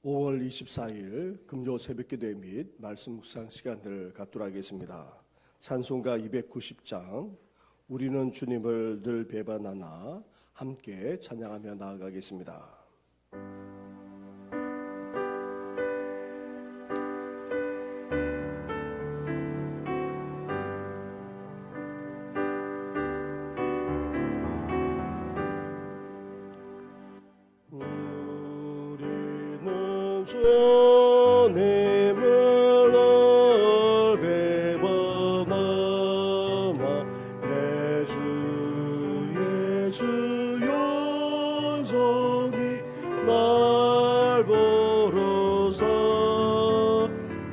5월 24일 금요 새벽기도 및 말씀 묵상 시간을 갖도록 하겠습니다. 찬송가 290장 우리는 주님을 늘 배반하나 함께 찬양하며 나아가겠습니다. 주님을 늘 배반하나 내 주 예수 영성이 날 부르사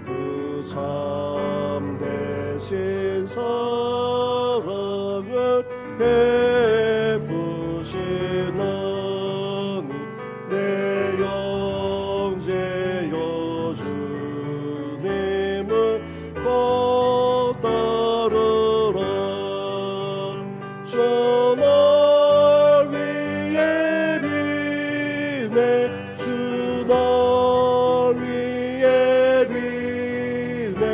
그 참되신 사랑을 베푸시나니 내 영제여 주님을 꼭 따르라. 주 날 위해 비네 주 날 위해 비네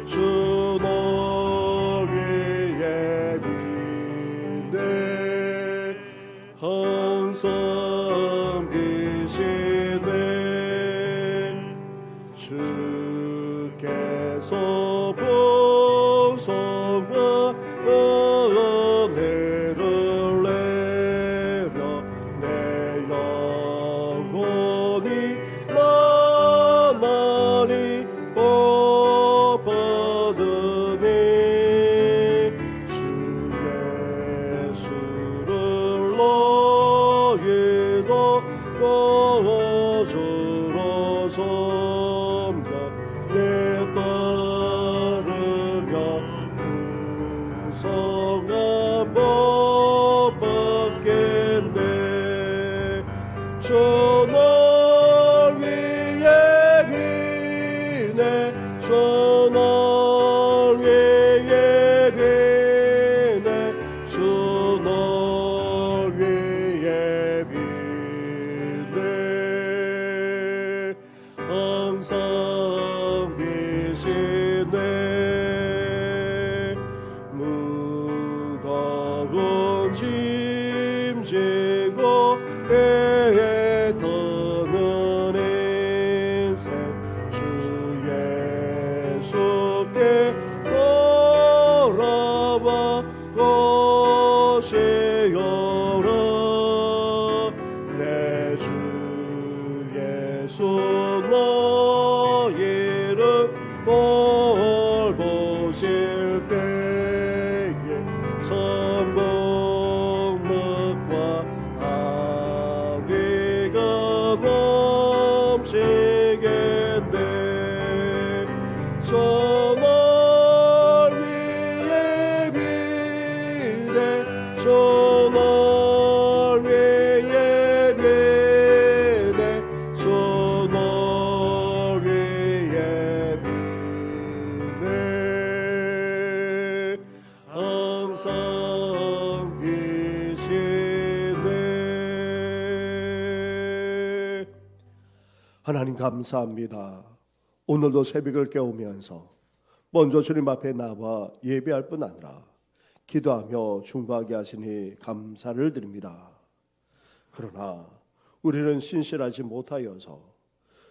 주 날 위해 비네 항상 계시네 주께서 풍성한 은혜를 내려 내 영혼이 나날이 복받으니 주 예수를 너희도 거저로 섬겨 내 따르며 풍성한 복 받겠네. 주 날 위해 비네 주 날 위해 비네 주 날 위해 비네 항상 계시네 무거운 짐 지고 애떠는 인생 주 예수께 돌아와 것이여라. 내 주 예수 너희를 돌보실 때에 선복력과 안위가 넘치겠네. 주 날 위해 비네 주 날 위해 비네 주 날 위해 비네 항상 계시네. 하나님 감사합니다. 오늘도 새벽을 깨우면서 먼저 주님 앞에 나와 예배할 뿐 아니라 기도하며 중보하게 하시니 감사를 드립니다. 그러나 우리는 신실하지 못하여서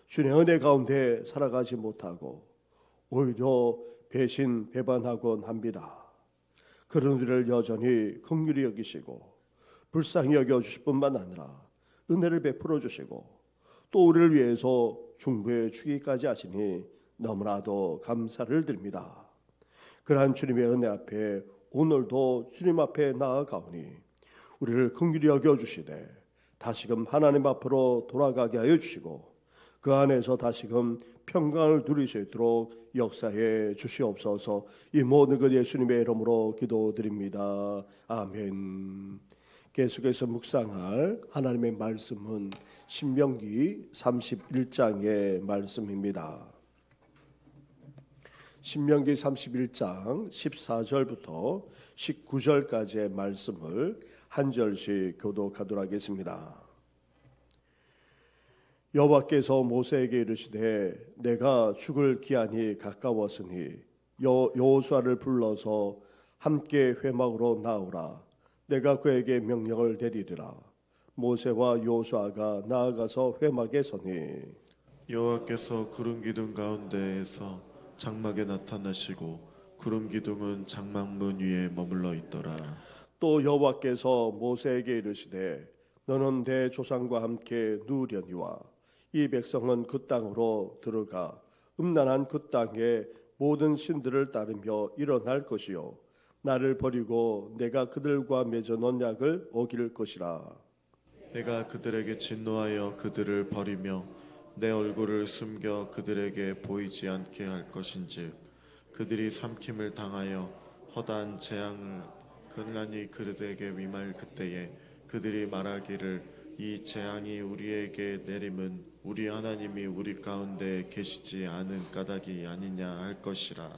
주님의 은혜 가운데 살아가지 못하고 오히려 배반하곤 합니다. 그런 우리를 여전히 긍휼히 여기시고 불쌍히 여겨주실 뿐만 아니라 은혜를 베풀어 주시고 또 우리를 위해서 중보해 주기까지 하시니 너무나도 감사를 드립니다. 그러한 주님의 은혜 앞에 오늘도 주님 앞에 나아가오니 우리를 긍휼히 여겨주시되 다시금 하나님 앞으로 돌아가게 하여 주시고 그 안에서 다시금 평강을 누릴 수 있도록 역사해 주시옵소서. 이 모든 것 예수님의 이름으로 기도드립니다. 아멘. 계속해서 묵상할 하나님의 말씀은 신명기 31장의 말씀입니다. 신명기 31장 14절부터 19절까지의 말씀을 한 절씩 교독하도록 하겠습니다. 여호와께서 모세에게 이르시되 내가 죽을 기한이 가까웠으니 여호수아를 불러서 함께 회막으로 나오라. 내가 그에게 명령을 내리리라. 모세와 여호수아가 나아가서 회막에 서니 여호와께서 구름 기둥 가운데에서 장막에 나타나시고 구름 기둥은 장막문 위에 머물러 있더라. 또 여호와께서 모세에게 이르시되 너는 내 조상과 함께 누우려니와 이 백성은 그 땅으로 들어가 음란한 그 땅에 모든 신들을 따르며 일어날 것이요 나를 버리고 내가 그들과 맺은 언약을 어길 것이라. 내가 그들에게 진노하여 그들을 버리며 내 얼굴을 숨겨 그들에게 보이지 않게 할 것인즉 그들이 삼킴을 당하여 허다한 재앙을 근란히 그들에게 임할 그때에 그들이 말하기를 이 재앙이 우리에게 내림은 우리 하나님이 우리 가운데 계시지 않은 까닭이 아니냐 할 것이라.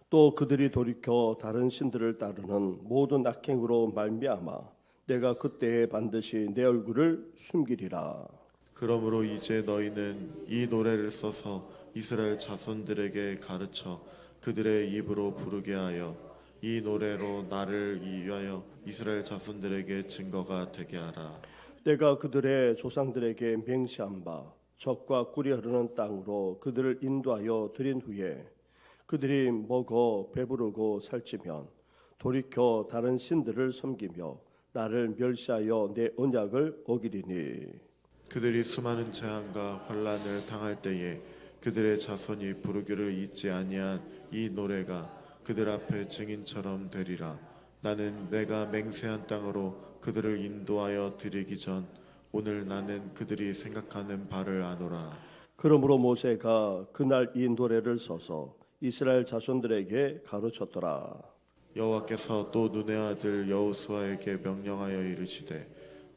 또 그들이 돌이켜 다른 신들을 따르는 모든 악행으로 말미암아 내가 그때에 반드시 내 얼굴을 숨기리라. 그러므로 이제 너희는 이 노래를 써서 이스라엘 자손들에게 가르쳐 그들의 입으로 부르게 하여 이 노래로 나를 위하여 이스라엘 자손들에게 증거가 되게 하라. 내가 그들의 조상들에게 맹세한 바 적과 꿀이 흐르는 땅으로 그들을 인도하여 드린 후에 그들이 먹어 배부르고 살찌면 돌이켜 다른 신들을 섬기며 나를 멸시하여 내 언약을 어기리니 그들이 수많은 재앙과 환난을 당할 때에 그들의 자손이 부르기를 잊지 아니한 이 노래가 그들 앞에 증인처럼 되리라. 나는 내가 맹세한 땅으로 그들을 인도하여 드리기 전 오늘 나는 그들이 생각하는 바를 아노라. 그러므로 모세가 그날 이 노래를 써서 이스라엘 자손들에게 가르쳤더라. 여호와께서 또 눈의 아들 여호수아에게 명령하여 이르시되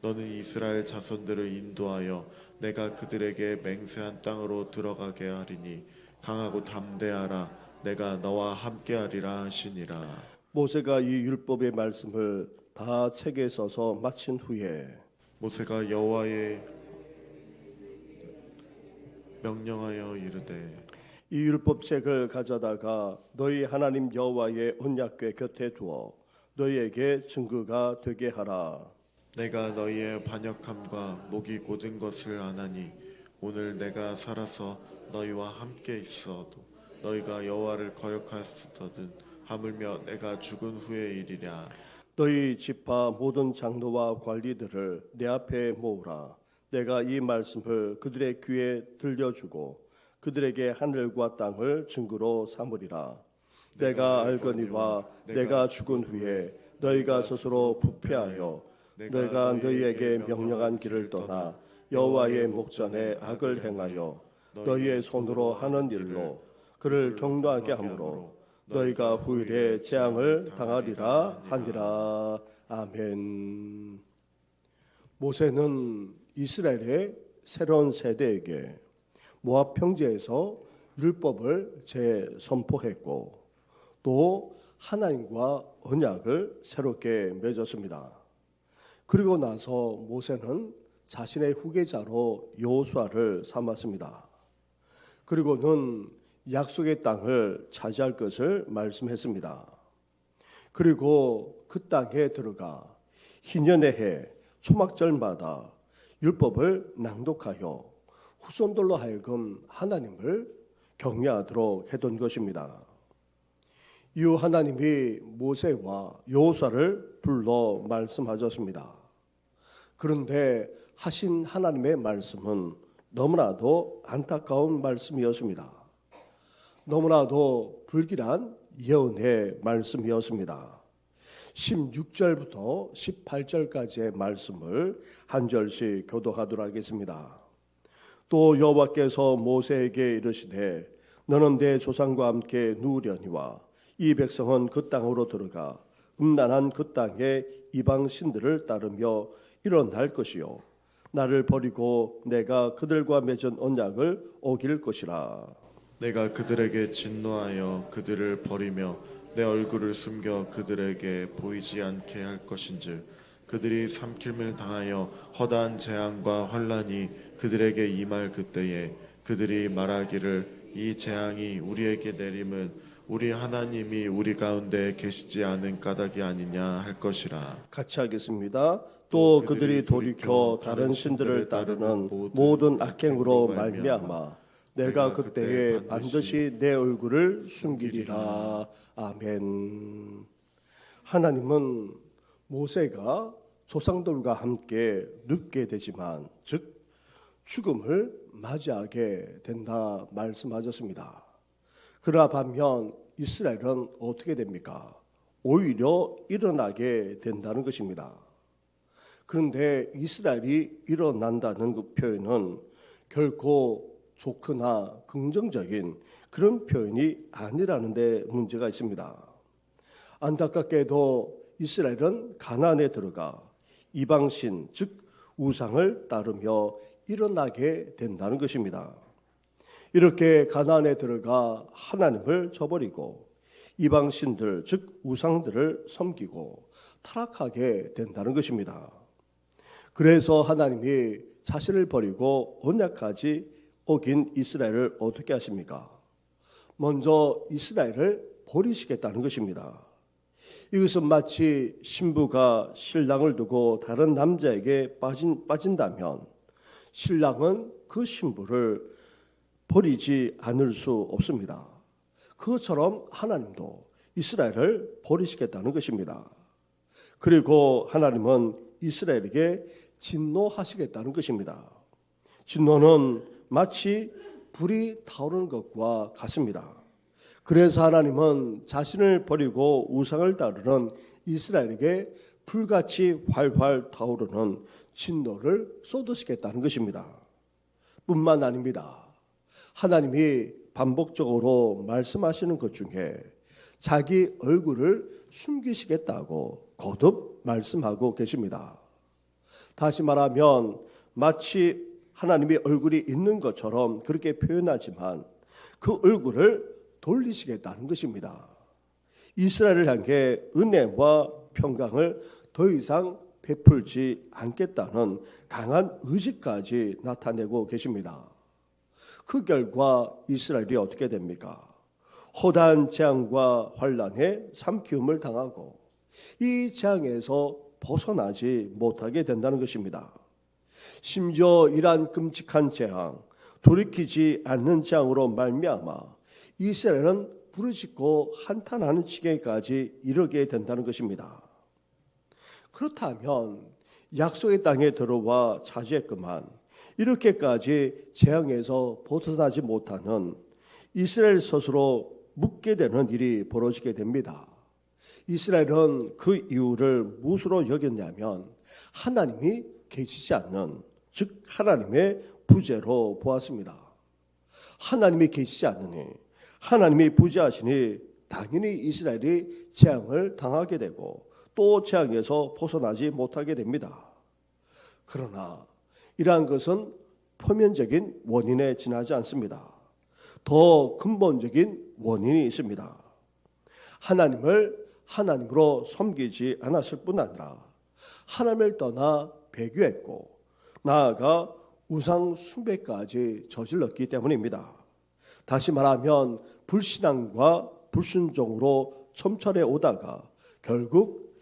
너는 이스라엘 자손들을 인도하여 내가 그들에게 맹세한 땅으로 들어가게 하리니 강하고 담대하라. 내가 너와 함께하리라 하시니라. 모세가 이 율법의 말씀을 다 책에 써서 마친 후에 모세가 여호와의 명령하여 이르되 이 율법책을 가져다가 너희 하나님 여호와의 언약궤 곁에 두어 너희에게 증거가 되게 하라. 내가 너희의 반역함과 목이 곧은 것을 아나니 오늘 내가 살아서 너희와 함께 있어도 너희가 여호와를 거역하였으거든 하물며 내가 죽은 후의 일이랴. 너희 지파 모든 장로와 관리들을 내 앞에 모으라. 내가 이 말씀을 그들의 귀에 들려주고 그들에게 하늘과 땅을 증거로 삼으리라. 내가 알거니와 내가 죽은 후에 너희가 스스로 부패하여 내가 너희에게 명령한 길을 떠나 여호와의 목전에 악을 행하여 너희의 손으로 하는 일로 그를 경노하게 하므로 너희가 후일에 재앙을 당하리라 하니라. 아멘. 모세는 이스라엘의 새로운 세대에게 모압 평지에서 율법을 재선포했고 또 하나님과 언약을 새롭게 맺었습니다. 그리고 나서 모세는 자신의 후계자로 여호수아를 삼았습니다. 그리고는 약속의 땅을 차지할 것을 말씀했습니다. 그리고 그 땅에 들어가 희년의 해 초막절마다 율법을 낭독하여 후손들로 하여금 하나님을 경외하도록 해둔 것입니다. 이후 하나님이 모세와 여호수아를 불러 말씀하셨습니다. 그런데 하신 하나님의 말씀은 너무나도 안타까운 말씀이었습니다. 너무나도 불길한 예언의 말씀이었습니다. 16절부터 18절까지의 말씀을 한 절씩 교독하도록 하겠습니다. 또 여호와께서 모세에게 이르시되 너는 내 조상과 함께 누우려니와 이 백성은 그 땅으로 들어가 음란한 그 땅에 이방 신들을 따르며 일어날 것이요 나를 버리고 내가 그들과 맺은 언약을 어길 것이라. 내가 그들에게 진노하여 그들을 버리며 내 얼굴을 숨겨 그들에게 보이지 않게 할 것인즉 그들이 삼킴을 당하여 허다한 재앙과 환란이 그들에게 임할 그때에 그들이 말하기를 이 재앙이 우리에게 내림은 우리 하나님이 우리 가운데 계시지 않은 까닭이 아니냐 할 것이라. 같이 하겠습니다. 또 그들이 돌이켜 다른 신들을 따르는 모든 악행으로 말미암아 내가 그때에 반드시 내 얼굴을 숨기리라. 아멘. 하나님은 모세가 조상들과 함께 눕게 되지만, 즉 죽음을 맞이하게 된다 말씀하셨습니다. 그러나 반면 이스라엘은 어떻게 됩니까? 오히려 일어나게 된다는 것입니다. 그런데 이스라엘이 일어난다는 그 표현은 결코 좋거나 긍정적인 그런 표현이 아니라는 데 문제가 있습니다. 안타깝게도 이스라엘은 가나안에 들어가 이방신, 즉 우상을 따르며 일어나게 된다는 것입니다. 이렇게 가나안에 들어가 하나님을 저버리고 이방신들, 즉 우상들을 섬기고 타락하게 된다는 것입니다. 그래서 하나님이 자신을 버리고 언약까지 어긴 이스라엘을 어떻게 하십니까? 먼저 이스라엘을 버리시겠다는 것입니다. 이것은 마치 신부가 신랑을 두고 다른 남자에게 빠진다면 신랑은 그 신부를 버리지 않을 수 없습니다. 그것처럼 하나님도 이스라엘을 버리시겠다는 것입니다. 그리고 하나님은 이스라엘에게 진노하시겠다는 것입니다. 진노는 마치 불이 타오르는 것과 같습니다. 그래서 하나님은 자신을 버리고 우상을 따르는 이스라엘에게 불같이 활활 타오르는 진노를 쏟으시겠다는 것입니다. 뿐만 아닙니다. 하나님이 반복적으로 말씀하시는 것 중에 자기 얼굴을 숨기시겠다고 거듭 말씀하고 계십니다. 다시 말하면 마치 하나님의 얼굴이 있는 것처럼 그렇게 표현하지만 그 얼굴을 돌리시겠다는 것입니다. 이스라엘을 향해 은혜와 평강을 더 이상 베풀지 않겠다는 강한 의지까지 나타내고 계십니다. 그 결과 이스라엘이 어떻게 됩니까? 허다한 재앙과 환란에 삼키움을 당하고 이 재앙에서 벗어나지 못하게 된다는 것입니다. 심지어 이러한 끔찍한 재앙, 돌이키지 않는 재앙으로 말미암아 이스라엘은 부르짖고 한탄하는 지경까지 이르게 된다는 것입니다. 그렇다면 약속의 땅에 들어와 차지했건만 이렇게까지 재앙에서 벗어나지 못하는 이스라엘 스스로 묻게 되는 일이 벌어지게 됩니다. 이스라엘은 그 이유를 무엇으로 여겼냐면 하나님이 계시지 않는, 즉 하나님의 부재로 보았습니다. 하나님이 계시지 않으니, 하나님이 부재하시니 당연히 이스라엘이 재앙을 당하게 되고 또 재앙에서 벗어나지 못하게 됩니다. 그러나 이러한 것은 표면적인 원인에 지나지 않습니다. 더 근본적인 원인이 있습니다. 하나님을 하나님으로 섬기지 않았을 뿐 아니라 하나님을 떠나 배교했고 나아가 우상 숭배까지 저질렀기 때문입니다. 다시 말하면 불신앙과 불순종으로 첨철해 오다가 결국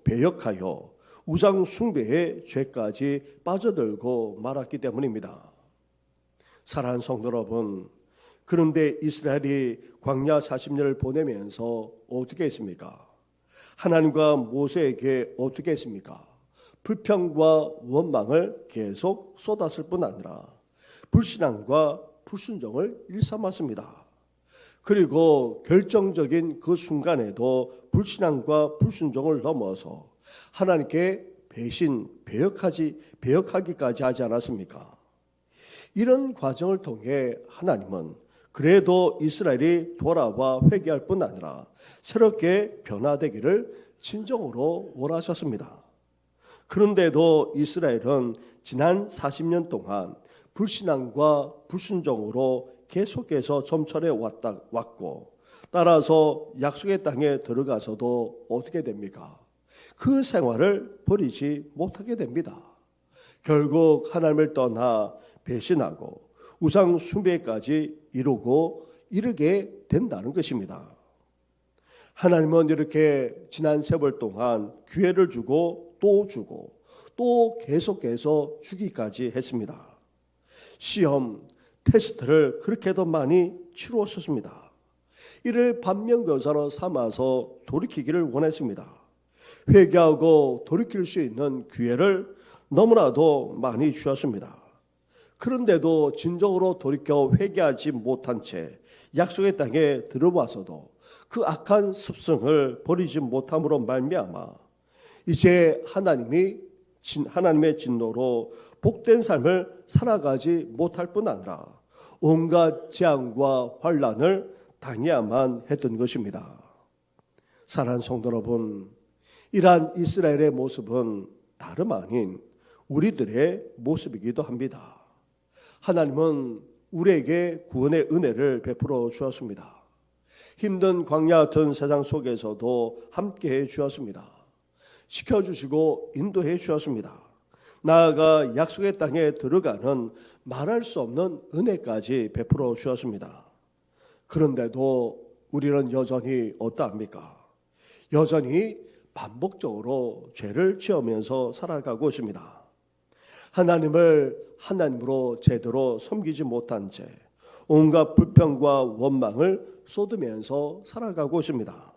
배역하여 우상 숭배의 죄까지 빠져들고 말았기 때문입니다. 사랑하는 성도 여러분, 그런데 이스라엘이 광야 40년을 보내면서 어떻게 했습니까? 하나님과 모세에게 어떻게 했습니까? 불평과 원망을 계속 쏟았을 뿐 아니라 불신앙과 불순종을 일삼았습니다. 그리고 결정적인 그 순간에도 불신앙과 불순종을 넘어서 하나님께 배역하기까지 하지 않았습니까? 이런 과정을 통해 하나님은 그래도 이스라엘이 돌아와 회개할 뿐 아니라 새롭게 변화되기를 진정으로 원하셨습니다. 그런데도 이스라엘은 지난 40년 동안 불신앙과 불순종으로 계속해서 점철해 왔고 따라서 약속의 땅에 들어가서도 어떻게 됩니까? 그 생활을 버리지 못하게 됩니다. 결국 하나님을 떠나 배신하고 우상 숭배까지 이르게 된다는 것입니다. 하나님은 이렇게 지난 세월 동안 기회를 주고 또 계속해서 주기까지 했습니다. 시험, 테스트를 그렇게도 많이 치루었습니다. 이를 반면교사로 삼아서 돌이키기를 원했습니다. 회개하고 돌이킬 수 있는 기회를 너무나도 많이 주었습니다. 그런데도 진정으로 돌이켜 회개하지 못한 채 약속의 땅에 들어와서도 그 악한 습성을 버리지 못함으로 말미암아 이제 하나님의 진노로 복된 삶을 살아가지 못할 뿐 아니라 온갖 재앙과 환난을 당해야만 했던 것입니다. 사랑하는 성도 여러분, 이러한 이스라엘의 모습은 다름 아닌 우리들의 모습이기도 합니다. 하나님은 우리에게 구원의 은혜를 베풀어 주었습니다. 힘든 광야 같은 세상 속에서도 함께해 주었습니다. 지켜주시고 인도해 주었습니다. 나아가 약속의 땅에 들어가는 말할 수 없는 은혜까지 베풀어 주었습니다. 그런데도 우리는 여전히 어떠합니까? 여전히 반복적으로 죄를 지으면서 살아가고 있습니다. 하나님을 하나님으로 제대로 섬기지 못한 채 온갖 불평과 원망을 쏟으면서 살아가고 있습니다.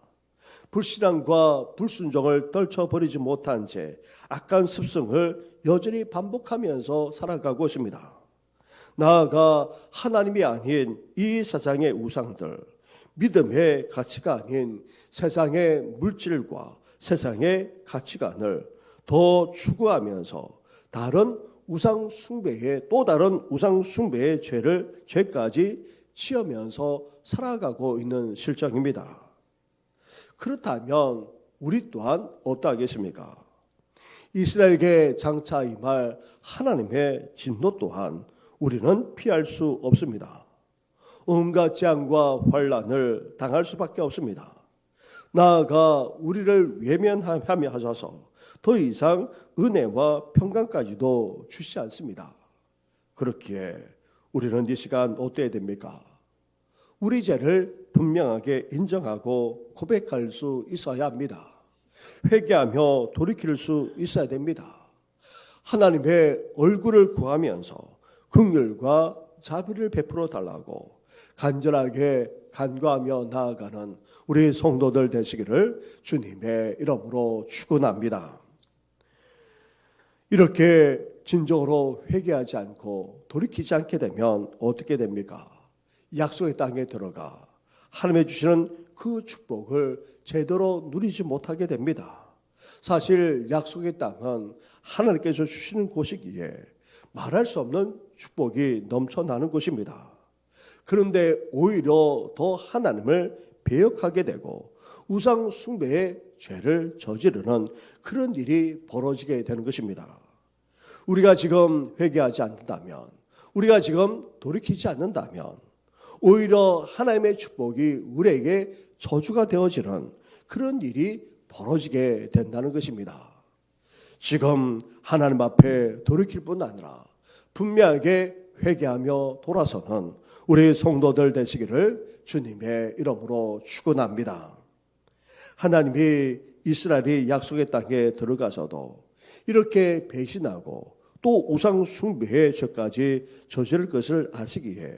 불신앙과 불순종을 떨쳐버리지 못한 채 악한 습성을 여전히 반복하면서 살아가고 있습니다. 나아가 하나님이 아닌 이 세상의 우상들, 믿음의 가치가 아닌 세상의 물질과 세상의 가치관을 더 추구하면서 또 다른 우상 숭배의 죄까지 지으면서 살아가고 있는 실정입니다. 그렇다면 우리 또한 어떠하겠습니까? 이스라엘에게 장차 임할 하나님의 진노 또한 우리는 피할 수 없습니다. 온갖 재앙과 환난을 당할 수밖에 없습니다. 나아가 우리를 외면하며 하셔서 더 이상 은혜와 평강까지도 주시지 않습니다. 그렇기에 우리는 이 시간 어때야 됩니까? 우리 죄를 분명하게 인정하고 고백할 수 있어야 합니다. 회개하며 돌이킬 수 있어야 됩니다. 하나님의 얼굴을 구하면서 긍휼과 자비를 베풀어 달라고 간절하게 간구하며 나아가는 우리 성도들 되시기를 주님의 이름으로 축원합니다. 이렇게 진정으로 회개하지 않고 돌이키지 않게 되면 어떻게 됩니까? 약속의 땅에 들어가 하나님의 주시는 그 축복을 제대로 누리지 못하게 됩니다. 사실 약속의 땅은 하나님께서 주시는 곳이기에 말할 수 없는 축복이 넘쳐나는 곳입니다. 그런데 오히려 더 하나님을 배역하게 되고 우상 숭배의 죄를 저지르는 그런 일이 벌어지게 되는 것입니다. 우리가 지금 회개하지 않는다면, 우리가 지금 돌이키지 않는다면 오히려 하나님의 축복이 우리에게 저주가 되어지는 그런 일이 벌어지게 된다는 것입니다. 지금 하나님 앞에 돌이킬 뿐 아니라 분명하게 회개하며 돌아서는 우리 성도들 되시기를 주님의 이름으로 축원합니다. 하나님이 이스라엘이 약속의 땅에 들어가서도 이렇게 배신하고 또 우상 숭배의 죄까지 저지를 것을 아시기에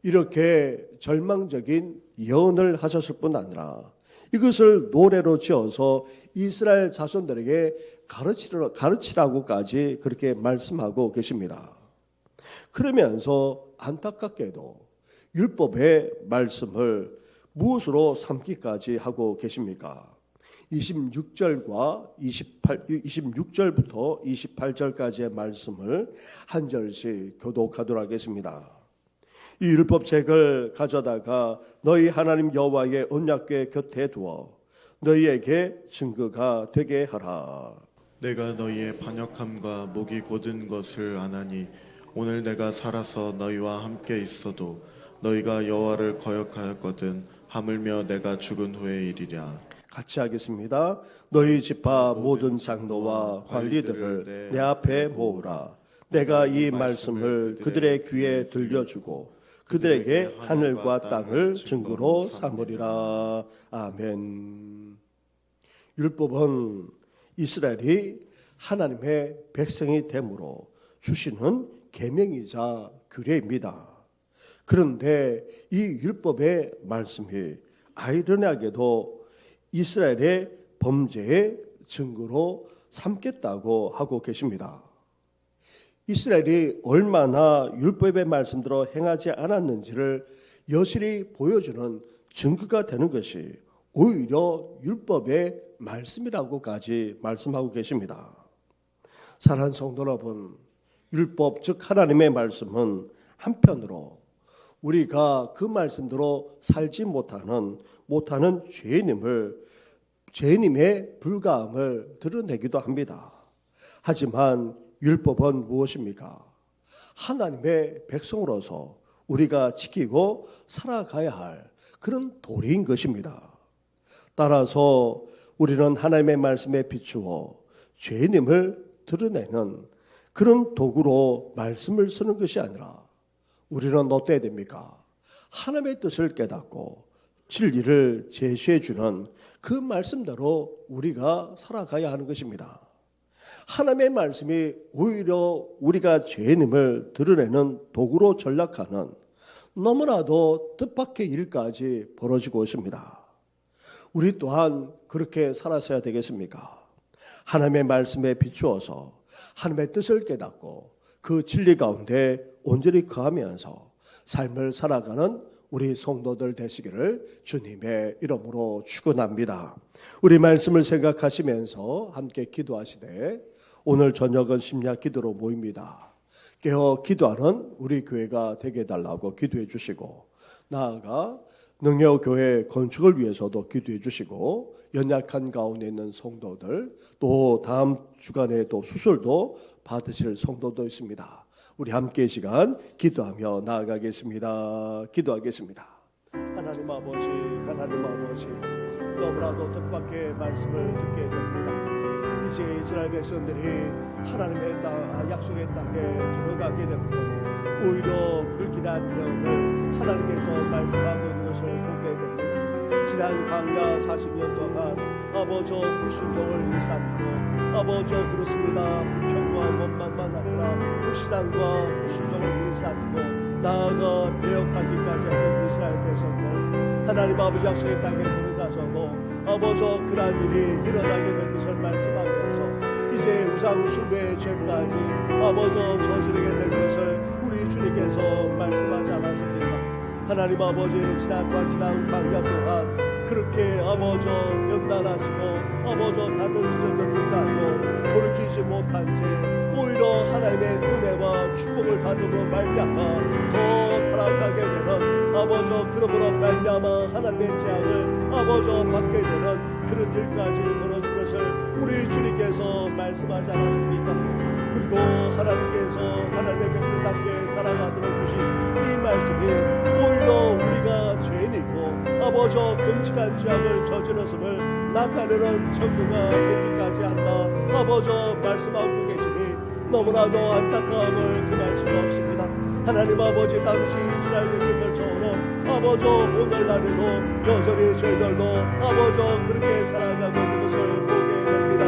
이렇게 절망적인 예언을 하셨을 뿐 아니라 이것을 노래로 지어서 이스라엘 자손들에게 가르치라고까지 그렇게 말씀하고 계십니다. 그러면서 안타깝게도 율법의 말씀을 무엇으로 삼기까지 하고 계십니까? 26절부터 28절까지의 말씀을 한 절씩 교독하도록 하겠습니다. 이 율법책을 가져다가 너희 하나님 여호와의 언약궤 곁에 두어 너희에게 증거가 되게 하라. 내가 너희의 반역함과 목이 곧은 것을 아나니 오늘 내가 살아서 너희와 함께 있어도 너희가 여호와를 거역하였거든 하물며 내가 죽은 후에 일이랴. 같이 하겠습니다. 너희 지파 모든 장로와 관리들을 내 앞에 모으라. 내가 이 말씀을 그들의 귀에 들려주고 그들에게 하늘과 땅을 증거로 삼으리라. 아멘. 율법은 이스라엘이 하나님의 백성이 됨으로 주시는 계명이자 규례입니다. 그런데 이 율법의 말씀이 아이러니하게도 이스라엘의 범죄의 증거로 삼겠다고 하고 계십니다. 이스라엘이 얼마나 율법의 말씀대로 행하지 않았는지를 여실히 보여주는 증거가 되는 것이 오히려 율법의 말씀이라고까지 말씀하고 계십니다. 사랑하는 성도 여러분, 율법 즉 하나님의 말씀은 한편으로 우리가 그 말씀대로 살지 못하는 죄인임의 불가함을 드러내기도 합니다. 하지만 율법은 무엇입니까? 하나님의 백성으로서 우리가 지키고 살아가야 할 그런 도리인 것입니다. 따라서 우리는 하나님의 말씀에 비추어 죄인임을 드러내는 그런 도구로 말씀을 쓰는 것이 아니라 우리는 어때야 됩니까? 하나님의 뜻을 깨닫고 진리를 제시해 주는 그 말씀대로 우리가 살아가야 하는 것입니다. 하나님의 말씀이 오히려 우리가 죄인임을 드러내는 도구로 전락하는 너무나도 뜻밖의 일까지 벌어지고 있습니다. 우리 또한 그렇게 살아서야 되겠습니까? 하나님의 말씀에 비추어서 하나님의 뜻을 깨닫고 그 진리 가운데 온전히 거하면서 삶을 살아가는 우리 성도들 되시기를 주님의 이름으로 축원합니다. 우리 말씀을 생각하시면서 함께 기도하시되 오늘 저녁은 심야 기도로 모입니다. 깨어 기도하는 우리 교회가 되게 해달라고 기도해 주시고 나아가 능여교회 건축을 위해서도 기도해 주시고 연약한 가운데 있는 성도들 또 다음 주간에 또 수술도 받으실 성도도 있습니다. 우리 함께 시간 기도하며 나아가겠습니다. 기도하겠습니다. 하나님 아버지 너무나도 뜻밖의 말씀을 듣게 됩니다. 이제 이스라엘 백성들이 하나님의 땅, 약속의 땅에 들어가게 되는데 오히려 불길한 예언을 하나님께서 말씀하고 있는 것을 보게 됩니다. 지난 광야 40년 동안 아버지 불순종을 일삼고 아버지 그렇습니다. 불평과 원망만 아니라 불신앙과 불순종을 일삼고 나아가 배역하기까지 했던 이스라엘 백성들 하나님 아버지 약속의 땅에 들어가서도 아버지 그러한 일이 일어나게 될 것을 말씀하면서 이제 우상 숭배의 죄까지 아버지 저지르게 될 것을 우리 주님께서 말씀하지 않았습니까? 하나님 아버지 지난 광야 동안 그렇게 아버지 연단하시고 아버지 다른 것을 불구하고 돌이키지 못한 채 오히려 하나님의 은혜와 축복을 받음으로 말미암아 더 타락하게 되는 아버지 그러므로 말미암아 하나님의 재앙을 아버지 받게 되는 그런 일까지 벌어진 것을 우리 주님께서 말씀하지 않았습니까? 그리고 하나님께서 하나님의 백성답게 살아가도록 주신 이 말씀이 오히려 우리가 죄인이고 아버지 금칙한 죄악을 저질렀음을 나타내는 정도가 되기까지 한다 아버지 말씀하고 계시니 너무나도 안타까움을 금할 수가 없습니다. 하나님 아버지 당시 이스라엘 백성들처럼 아버지 오늘날에도 여전히 저희들도 아버지 그렇게 살아가고 있는 것을 보게 됩니다.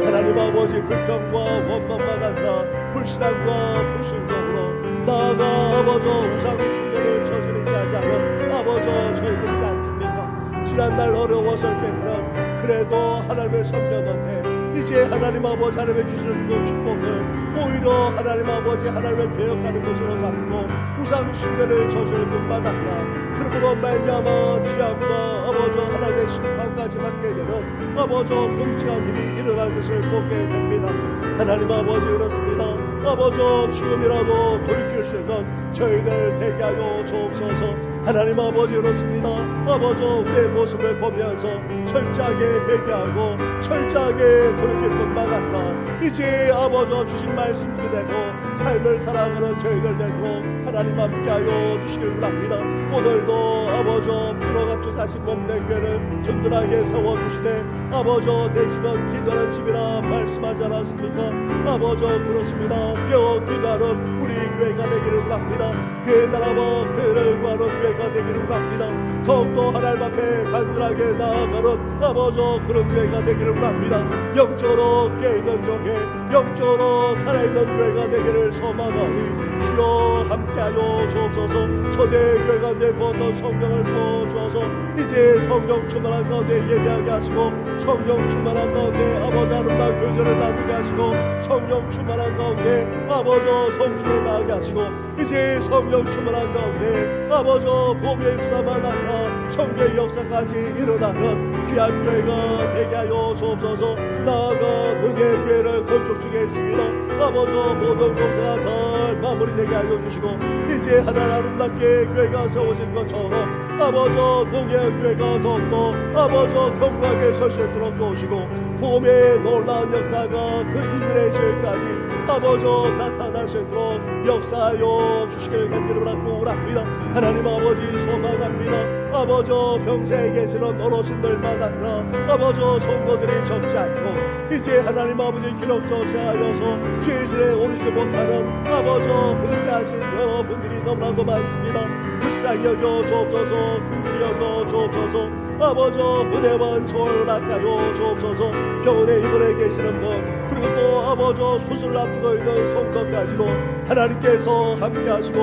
하나님 아버지 불평과 원망만 아니라 불신앙과 불순종으로 나아가 아버지 우상 숭배를 저지르게 하지 않은 아버지 저희들이지 않습니까? 지난날 어려웠을 때는 그래도 하나님을 섬겼는데 이제 하나님 아버지 하나님의 주시는 그 축복을 오히려 하나님 아버지 하나님을 배역하는 것으로 삼고 우상 숭배를 저지를 뿐만 아니라 그러므로 말미암아 죄악과 아버지 하나님의 심판까지 받게 되는 아버지 금치한 일이 일어날 것을 보게 됩니다. 하나님 아버지 그렇습니다. 아버지 지금이라도 돌이킬 수 있는 저희들 되게 하여 주옵소서. 하나님 아버지 그렇습니다. 아버지 우리의 모습을 보면서 철저하게 회개하고 철저하게 돌이킬 뿐만 아니라 이제 아버지 주신 말씀 그대로 삶을 살아가는 저희들 되도록 하나님 함께하여 주시길 바랍니다. 오늘도 아버지 피로 값주사신 몸된 교회를 든든하게 세워주시되 아버지 내 집은 기도하는 집이라 말씀하지 않았습니까? 아버지 그렇습니다. 뼈 기도하는 우리 교회가 되기를 바랍니다. 그의 나라와 교회를 구하는 교회가 되기를 바랍니다. 더욱더 하나님 앞에 간절하게 나아가는 아버지 그런 교회가 되기를 바랍니다. 영적으로 깨있는 교회, 영적으로 살아있는 교회가 되기를 소망하니 주여 함께하여 주옵소서. 초대교회가 내부었던 성령을 부어주어서 이제 성령 충만한 가운데 예배하게 하시고 성령 충만한 가운데 아버지 아름다운 교제를 나누게 하시고 성령 충만한 가운데 아버지 성수를 나가게 하시고 이제 성령 충만한 가운데 아버지 봄의 역사만 아니라 성령의 역사까지 일어나는 귀한 교회가 되게 하여 주옵소서. 나아가 능의 교회를 건축 중에 있습니다. 아버지 모든 공사가 잘 마무리되게 하여 주시고 이제 하나 아름답게 교회가 세워진 것처럼 아버지 능의 교회가 더욱더 아버지 견고하게 설 수 있도록 도우시고 봄의 놀라운 역사가 그 이민의 지역까지 아버지 나타날 수 있도록 역사하여 주시기를 간절히 바라고 합니다. 하나님 아버지 소망합니다. 아버지 평생에 계시는 어르신들만 아니라 아버지 성도들이 적지 않고 이제 하나님 아버지 기록도 제하여서 죄질에 오르지 못하는 아버지 은퇴하신 여러분들이 너무나도 많습니다. 불쌍히 여겨 주옵소서. 긍휼히 여겨 주옵소서. 아버지 은혜와 초월 낚아요 주옵소서. 병원에 입원해 계시는 분 그리고 또 아버지 수술을 앞두고 있는 성도까지도 하나님께서 함께 하시고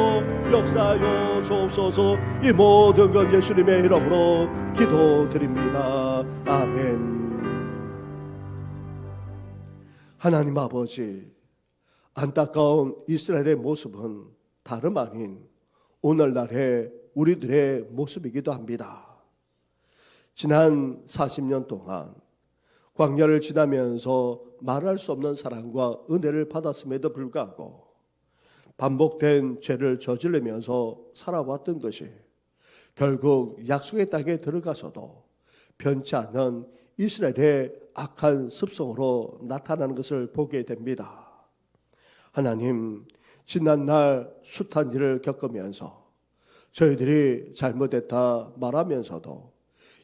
역사하여 주옵소서. 이 모든 것 예수님의 이름으로 기도드립니다. 아멘. 하나님 아버지, 안타까운 이스라엘의 모습은 다름 아닌 오늘날의 우리들의 모습이기도 합니다. 지난 40년 동안 광야를 지나면서 말할 수 없는 사랑과 은혜를 받았음에도 불구하고 반복된 죄를 저지르면서 살아왔던 것이 결국 약속의 땅에 들어가서도 변치 않는 이스라엘의 악한 습성으로 나타나는 것을 보게 됩니다. 하나님, 지난날 숱한 일을 겪으면서 저희들이 잘못했다 말하면서도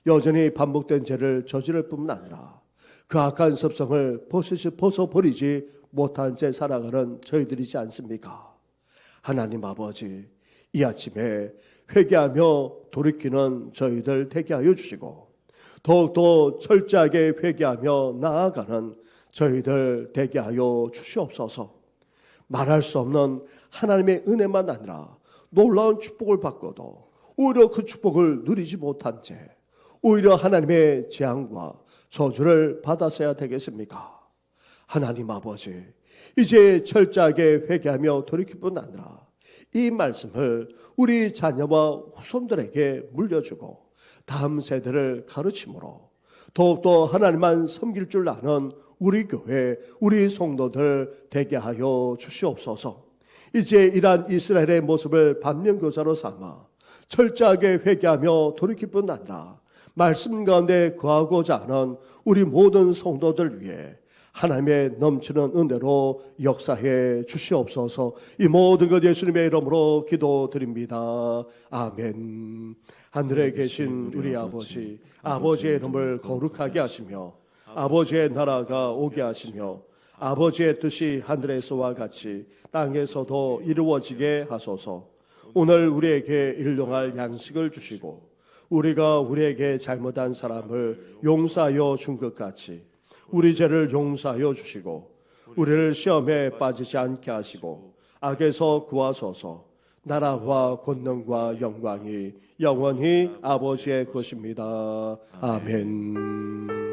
여전히 반복된 죄를 저지를 뿐만 아니라 그 악한 습성을 벗어버리지 못한 채 살아가는 저희들이지 않습니까? 하나님 아버지, 이 아침에 회개하며 돌이키는 저희들 되게 하여 주시고 더욱더 철저하게 회개하며 나아가는 저희들 되게 하여 주시옵소서. 말할 수 없는 하나님의 은혜만 아니라 놀라운 축복을 받고도 오히려 그 축복을 누리지 못한 채 오히려 하나님의 재앙과 저주를 받았어야 되겠습니까? 하나님 아버지, 이제 철저하게 회개하며 돌이킬 뿐 아니라 이 말씀을 우리 자녀와 후손들에게 물려주고 다음 세대를 가르침으로 더욱더 하나님만 섬길 줄 아는 우리 교회, 우리 성도들 되게 하여 주시옵소서. 이제 이러한 이스라엘의 모습을 반면교사로 삼아 철저하게 회개하며 돌이킬 뿐 아니라 말씀 가운데 거하고자 하는 우리 모든 성도들 위해 하나님의 넘치는 은혜로 역사해 주시옵소서. 이 모든 것 예수님의 이름으로 기도드립니다. 아멘. 하늘에 계신 우리 아버지, 아버지의 이름을 거룩하게 하시며 아버지의 나라가 오게 하시며 아버지의 뜻이 하늘에서와 같이 땅에서도 이루어지게 하소서. 오늘 우리에게 일용할 양식을 주시고 우리가 우리에게 잘못한 사람을 용서하여 준 것 같이 우리 죄를 용서하여 주시고 우리를 시험에 빠지지 않게 하시고 악에서 구하소서. 나라와 권능과 영광이 영원히 아버지의 것입니다. 아멘.